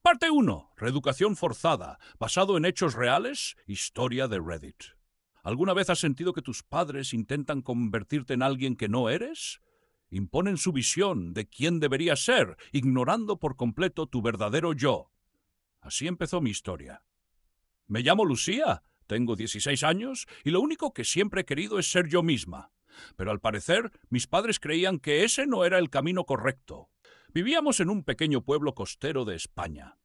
Parte 1. Reeducación forzada. Basado en hechos reales. Historia de Reddit. ¿Alguna vez has sentido que tus padres intentan convertirte en alguien que no eres? Imponen su visión de quién deberías ser, ignorando por completo tu verdadero yo. Así empezó mi historia. Me llamo Lucía, tengo 16 años y lo único que siempre he querido es ser yo misma. Pero al parecer, mis padres creían que ese no era el camino correcto. Vivíamos en un pequeño pueblo costero de España.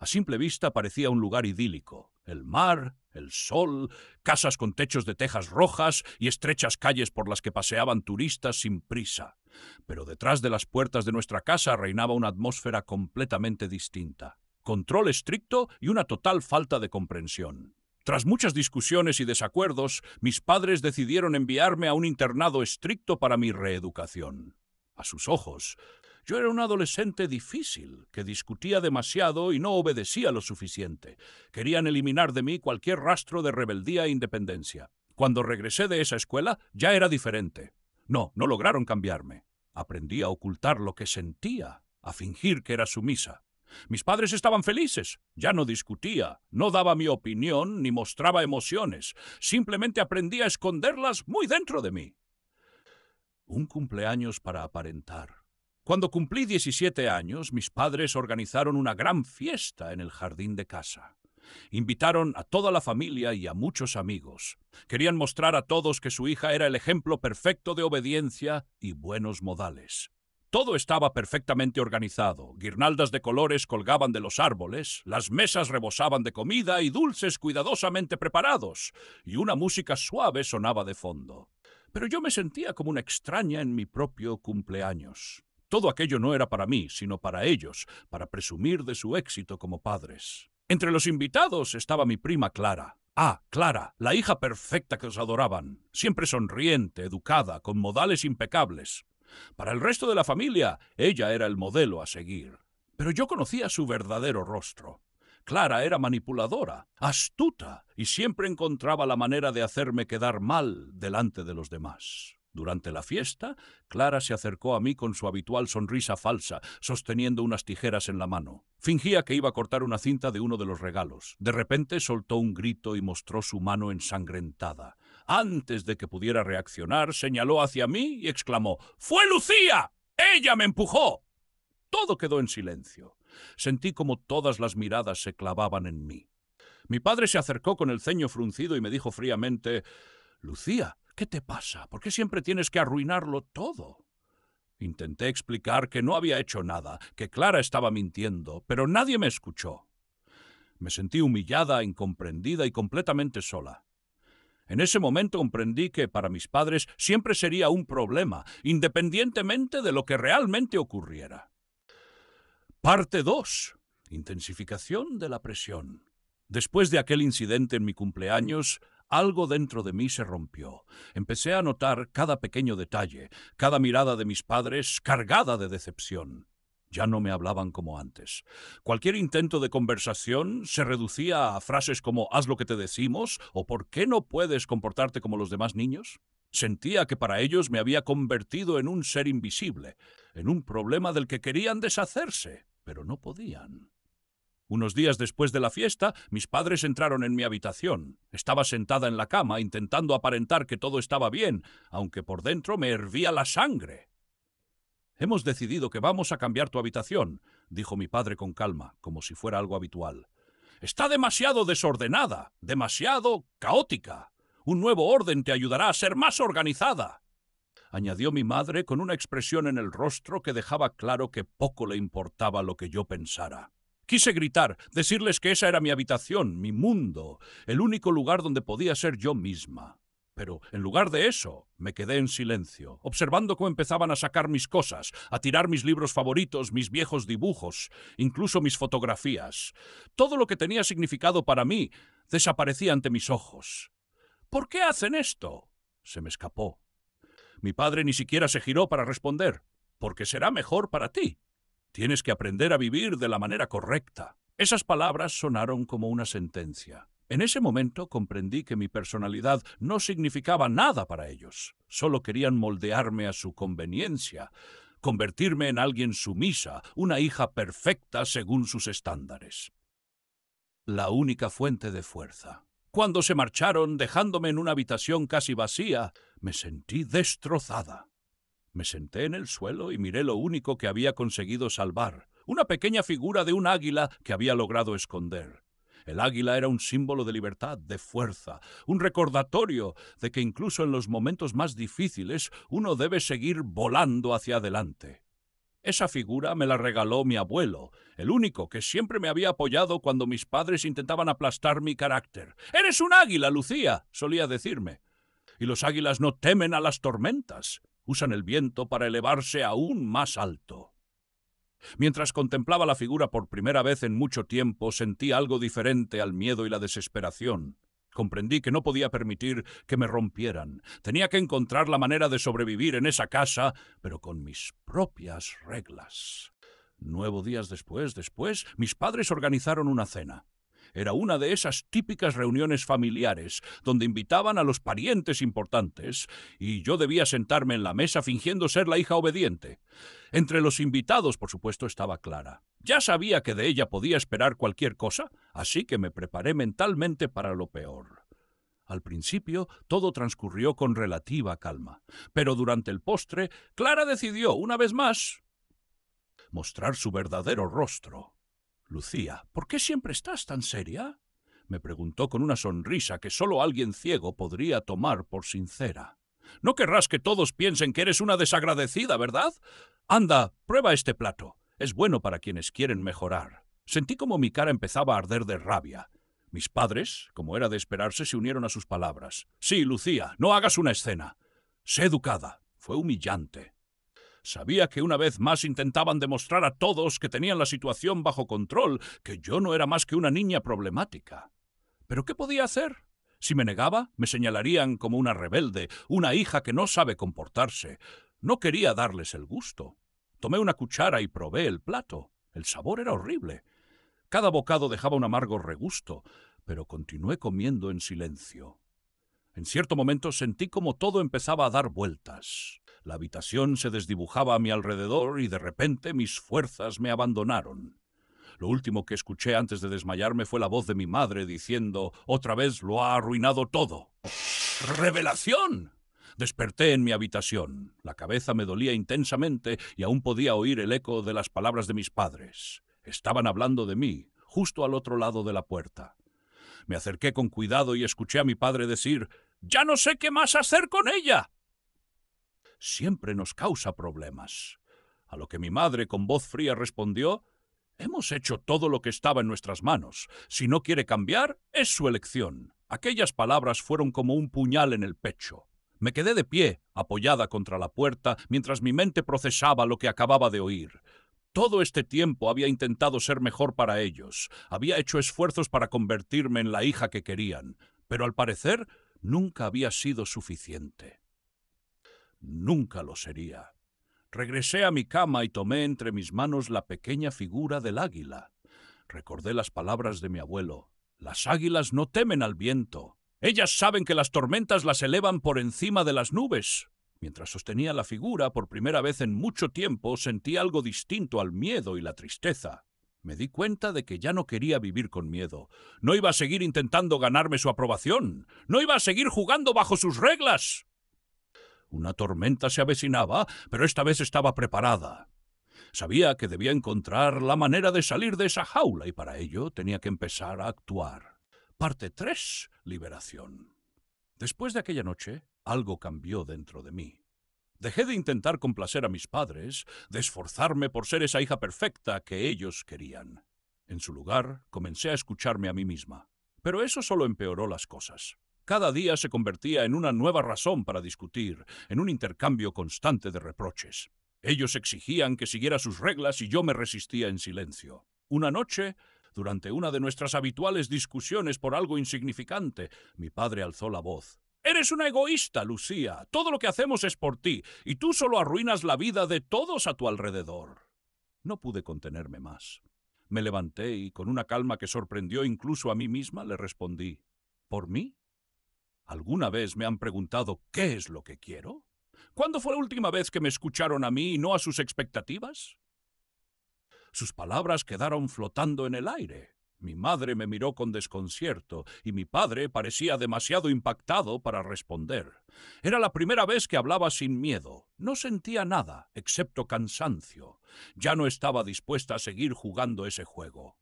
A simple vista parecía un lugar idílico. El mar, el sol, casas con techos de tejas rojas y estrechas calles por las que paseaban turistas sin prisa. Pero detrás de las puertas de nuestra casa reinaba una atmósfera completamente distinta. Control estricto y una total falta de comprensión. Tras muchas discusiones y desacuerdos, mis padres decidieron enviarme a un internado estricto para mi reeducación. A sus ojos, yo era un adolescente difícil, que discutía demasiado y no obedecía lo suficiente. Querían eliminar de mí cualquier rastro de rebeldía e independencia. Cuando regresé de esa escuela, ya era diferente. No lograron cambiarme. Aprendí a ocultar lo que sentía, a fingir que era sumisa. Mis padres estaban felices. Ya no discutía, no daba mi opinión ni mostraba emociones. Simplemente aprendí a esconderlas muy dentro de mí. Un cumpleaños para aparentar. Cuando cumplí 17 años, mis padres organizaron una gran fiesta en el jardín de casa. Invitaron a toda la familia y a muchos amigos. Querían mostrar a todos que su hija era el ejemplo perfecto de obediencia y buenos modales. Todo estaba perfectamente organizado. Guirnaldas de colores colgaban de los árboles, las mesas rebosaban de comida y dulces cuidadosamente preparados, y una música suave sonaba de fondo. Pero yo me sentía como una extraña en mi propio cumpleaños. Todo aquello no era para mí, sino para ellos, para presumir de su éxito como padres. Entre los invitados estaba mi prima Clara. Clara, la hija perfecta que os adoraban, siempre sonriente, educada, con modales impecables. Para el resto de la familia, ella era el modelo a seguir. Pero yo conocía su verdadero rostro. Clara era manipuladora, astuta, y siempre encontraba la manera de hacerme quedar mal delante de los demás. Durante la fiesta, Clara se acercó a mí con su habitual sonrisa falsa, sosteniendo unas tijeras en la mano. Fingía que iba a cortar una cinta de uno de los regalos. De repente soltó un grito y mostró su mano ensangrentada. Antes de que pudiera reaccionar, señaló hacia mí y exclamó: ¡Fue Lucía! ¡Ella me empujó! Todo quedó en silencio. Sentí como todas las miradas se clavaban en mí. Mi padre se acercó con el ceño fruncido y me dijo fríamente: «Lucía, ¿qué te pasa? ¿Por qué siempre tienes que arruinarlo todo?» Intenté explicar que no había hecho nada, que Clara estaba mintiendo, pero nadie me escuchó. Me sentí humillada, incomprendida y completamente sola. En ese momento comprendí que para mis padres siempre sería un problema, independientemente de lo que realmente ocurriera. Parte 2. Intensificación de la presión. Después de aquel incidente en mi cumpleaños, algo dentro de mí se rompió. Empecé a notar cada pequeño detalle, cada mirada de mis padres cargada de decepción. Ya no me hablaban como antes. Cualquier intento de conversación se reducía a frases como «haz lo que te decimos» o «¿por qué no puedes comportarte como los demás niños?». Sentía que para ellos me había convertido en un ser invisible, en un problema del que querían deshacerse, pero no podían. Unos días después de la fiesta, mis padres entraron en mi habitación. Estaba sentada en la cama, intentando aparentar que todo estaba bien, aunque por dentro me hervía la sangre. «Hemos decidido que vamos a cambiar tu habitación», dijo mi padre con calma, como si fuera algo habitual. «Está demasiado desordenada, demasiado caótica. Un nuevo orden te ayudará a ser más organizada», añadió mi madre con una expresión en el rostro que dejaba claro que poco le importaba lo que yo pensara. Quise gritar, decirles que esa era mi habitación, mi mundo, el único lugar donde podía ser yo misma. Pero, en lugar de eso, me quedé en silencio, observando cómo empezaban a sacar mis cosas, a tirar mis libros favoritos, mis viejos dibujos, incluso mis fotografías. Todo lo que tenía significado para mí desaparecía ante mis ojos. «¿Por qué hacen esto?», se me escapó. Mi padre ni siquiera se giró para responder. «Porque será mejor para ti. Tienes que aprender a vivir de la manera correcta». Esas palabras sonaron como una sentencia. En ese momento comprendí que mi personalidad no significaba nada para ellos. Solo querían moldearme a su conveniencia, convertirme en alguien sumisa, una hija perfecta según sus estándares. La única fuente de fuerza. Cuando se marcharon, dejándome en una habitación casi vacía, me sentí destrozada. Me senté en el suelo y miré lo único que había conseguido salvar, una pequeña figura de un águila que había logrado esconder. El águila era un símbolo de libertad, de fuerza, un recordatorio de que incluso en los momentos más difíciles uno debe seguir volando hacia adelante. Esa figura me la regaló mi abuelo, el único que siempre me había apoyado cuando mis padres intentaban aplastar mi carácter. «¡Eres un águila, Lucía!», solía decirme. Y los águilas no temen a las tormentas. Usan el viento para elevarse aún más alto. Mientras contemplaba la figura por primera vez en mucho tiempo, sentí algo diferente al miedo y la desesperación. Comprendí que no podía permitir que me rompieran. Tenía que encontrar la manera de sobrevivir en esa casa, pero con mis propias reglas. 9 días después, mis padres organizaron una cena. Era una de esas típicas reuniones familiares, donde invitaban a los parientes importantes, y yo debía sentarme en la mesa fingiendo ser la hija obediente. Entre los invitados, por supuesto, estaba Clara. Ya sabía que de ella podía esperar cualquier cosa, así que me preparé mentalmente para lo peor. Al principio, todo transcurrió con relativa calma, pero durante el postre, Clara decidió, una vez más, mostrar su verdadero rostro. «Lucía, ¿por qué siempre estás tan seria?», me preguntó con una sonrisa que solo alguien ciego podría tomar por sincera. «No querrás que todos piensen que eres una desagradecida, ¿verdad? Anda, prueba este plato. Es bueno para quienes quieren mejorar». Sentí como mi cara empezaba a arder de rabia. Mis padres, como era de esperarse, se unieron a sus palabras. «Sí, Lucía, no hagas una escena. Sé educada». Fue humillante. Sabía que una vez más intentaban demostrar a todos que tenían la situación bajo control, que yo no era más que una niña problemática. ¿Pero qué podía hacer? Si me negaba, me señalarían como una rebelde, una hija que no sabe comportarse. No quería darles el gusto. Tomé una cuchara y probé el plato. El sabor era horrible. Cada bocado dejaba un amargo regusto, pero continué comiendo en silencio. En cierto momento sentí como todo empezaba a dar vueltas. La habitación se desdibujaba a mi alrededor y de repente mis fuerzas me abandonaron. Lo último que escuché antes de desmayarme fue la voz de mi madre diciendo: «Otra vez lo ha arruinado todo». ¡Revelación! Desperté en mi habitación. La cabeza me dolía intensamente y aún podía oír el eco de las palabras de mis padres. Estaban hablando de mí, justo al otro lado de la puerta. Me acerqué con cuidado y escuché a mi padre decir: «¡Ya no sé qué más hacer con ella!». Siempre nos causa problemas. A lo que mi madre con voz fría respondió: «Hemos hecho todo lo que estaba en nuestras manos. Si no quiere cambiar, es su elección». Aquellas palabras fueron como un puñal en el pecho. Me quedé de pie, apoyada contra la puerta, mientras mi mente procesaba lo que acababa de oír. Todo este tiempo había intentado ser mejor para ellos. Había hecho esfuerzos para convertirme en la hija que querían. Pero al parecer, nunca había sido suficiente. Nunca lo sería. Regresé a mi cama y tomé entre mis manos la pequeña figura del águila. Recordé las palabras de mi abuelo. «Las águilas no temen al viento. Ellas saben que las tormentas las elevan por encima de las nubes». Mientras sostenía la figura, por primera vez en mucho tiempo, sentí algo distinto al miedo y la tristeza. Me di cuenta de que ya no quería vivir con miedo. No iba a seguir intentando ganarme su aprobación. No iba a seguir jugando bajo sus reglas. Una tormenta se avecinaba, pero esta vez estaba preparada. Sabía que debía encontrar la manera de salir de esa jaula y para ello tenía que empezar a actuar. Parte 3. Liberación. Después de aquella noche, algo cambió dentro de mí. Dejé de intentar complacer a mis padres, de esforzarme por ser esa hija perfecta que ellos querían. En su lugar, comencé a escucharme a mí misma. Pero eso solo empeoró las cosas. Cada día se convertía en una nueva razón para discutir, en un intercambio constante de reproches. Ellos exigían que siguiera sus reglas y yo me resistía en silencio. Una noche, durante una de nuestras habituales discusiones por algo insignificante, mi padre alzó la voz. «Eres una egoísta, Lucía. Todo lo que hacemos es por ti, y tú solo arruinas la vida de todos a tu alrededor». No pude contenerme más. Me levanté y, con una calma que sorprendió incluso a mí misma, le respondí: «¿Por mí? ¿Alguna vez me han preguntado qué es lo que quiero? ¿Cuándo fue la última vez que me escucharon a mí y no a sus expectativas? Sus palabras quedaron flotando en el aire. Mi madre me miró con desconcierto y mi padre parecía demasiado impactado para responder. Era la primera vez que hablaba sin miedo. No sentía nada, excepto cansancio. Ya no estaba dispuesta a seguir jugando ese juego.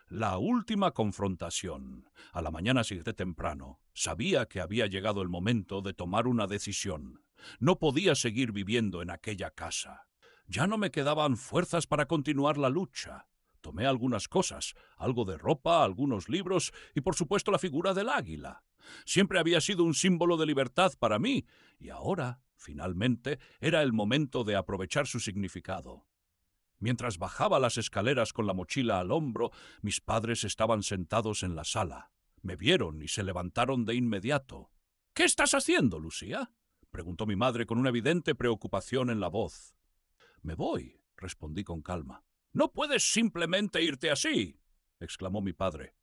La última confrontación. A la mañana siguiente temprano, sabía que había llegado el momento de tomar una decisión. No podía seguir viviendo en aquella casa. Ya no me quedaban fuerzas para continuar la lucha. Tomé algunas cosas, algo de ropa, algunos libros y por supuesto la figura del águila. Siempre había sido un símbolo de libertad para mí y ahora, finalmente, era el momento de aprovechar su significado. Mientras bajaba las escaleras con la mochila al hombro, mis padres estaban sentados en la sala. Me vieron y se levantaron de inmediato. «¿Qué estás haciendo, Lucía?», preguntó mi madre con una evidente preocupación en la voz. «Me voy», respondí con calma. «No puedes simplemente irte así», exclamó mi padre.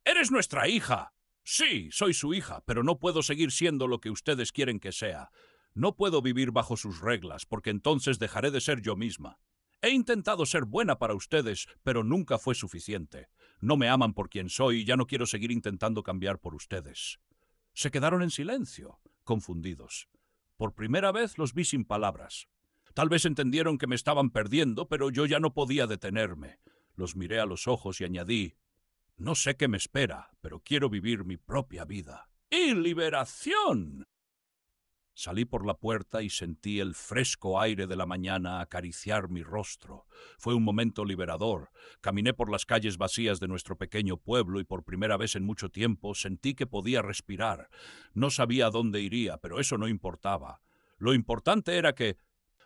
«Eres nuestra hija». «Sí, soy su hija, pero no puedo seguir siendo lo que ustedes quieren que sea. No puedo vivir bajo sus reglas, porque entonces dejaré de ser yo misma. He intentado ser buena para ustedes, pero nunca fue suficiente. No me aman por quien soy y ya no quiero seguir intentando cambiar por ustedes». Se quedaron en silencio, confundidos. Por primera vez los vi sin palabras. Tal vez entendieron que me estaban perdiendo, pero yo ya no podía detenerme. Los miré a los ojos y añadí: «No sé qué me espera, pero quiero vivir mi propia vida». ¡Y liberación! Salí por la puerta y sentí el fresco aire de la mañana acariciar mi rostro. Fue un momento liberador. Caminé por las calles vacías de nuestro pequeño pueblo y por primera vez en mucho tiempo sentí que podía respirar. No sabía a dónde iría, pero eso no importaba. Lo importante era que,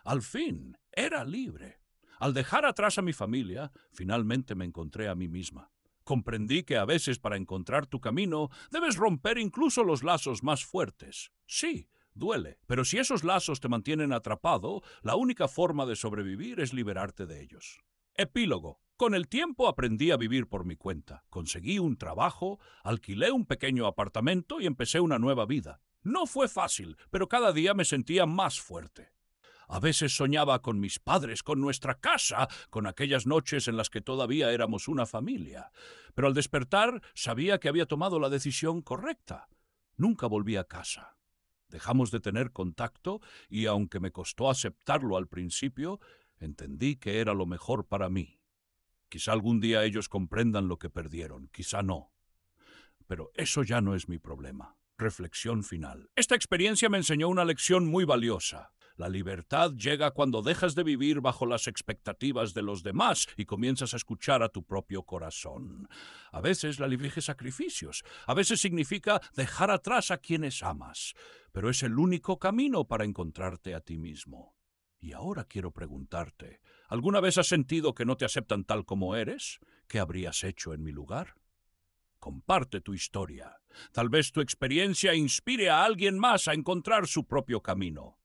al fin, era libre. Al dejar atrás a mi familia, finalmente me encontré a mí misma. Comprendí que a veces para encontrar tu camino debes romper incluso los lazos más fuertes. Sí, duele, pero si esos lazos te mantienen atrapado, la única forma de sobrevivir es liberarte de ellos. Epílogo. Con el tiempo aprendí a vivir por mi cuenta. Conseguí un trabajo, alquilé un pequeño apartamento y empecé una nueva vida. No fue fácil, pero cada día me sentía más fuerte. A veces soñaba con mis padres, con nuestra casa, con aquellas noches en las que todavía éramos una familia. Pero al despertar sabía que había tomado la decisión correcta. Nunca volví a casa. Dejamos de tener contacto y, aunque me costó aceptarlo al principio, entendí que era lo mejor para mí. Quizá algún día ellos comprendan lo que perdieron, quizá no. Pero eso ya no es mi problema. Reflexión final. Esta experiencia me enseñó una lección muy valiosa. La libertad llega cuando dejas de vivir bajo las expectativas de los demás y comienzas a escuchar a tu propio corazón. A veces la libertad exige sacrificios, a veces significa dejar atrás a quienes amas, pero es el único camino para encontrarte a ti mismo. Y ahora quiero preguntarte, ¿alguna vez has sentido que no te aceptan tal como eres? ¿Qué habrías hecho en mi lugar? Comparte tu historia. Tal vez tu experiencia inspire a alguien más a encontrar su propio camino.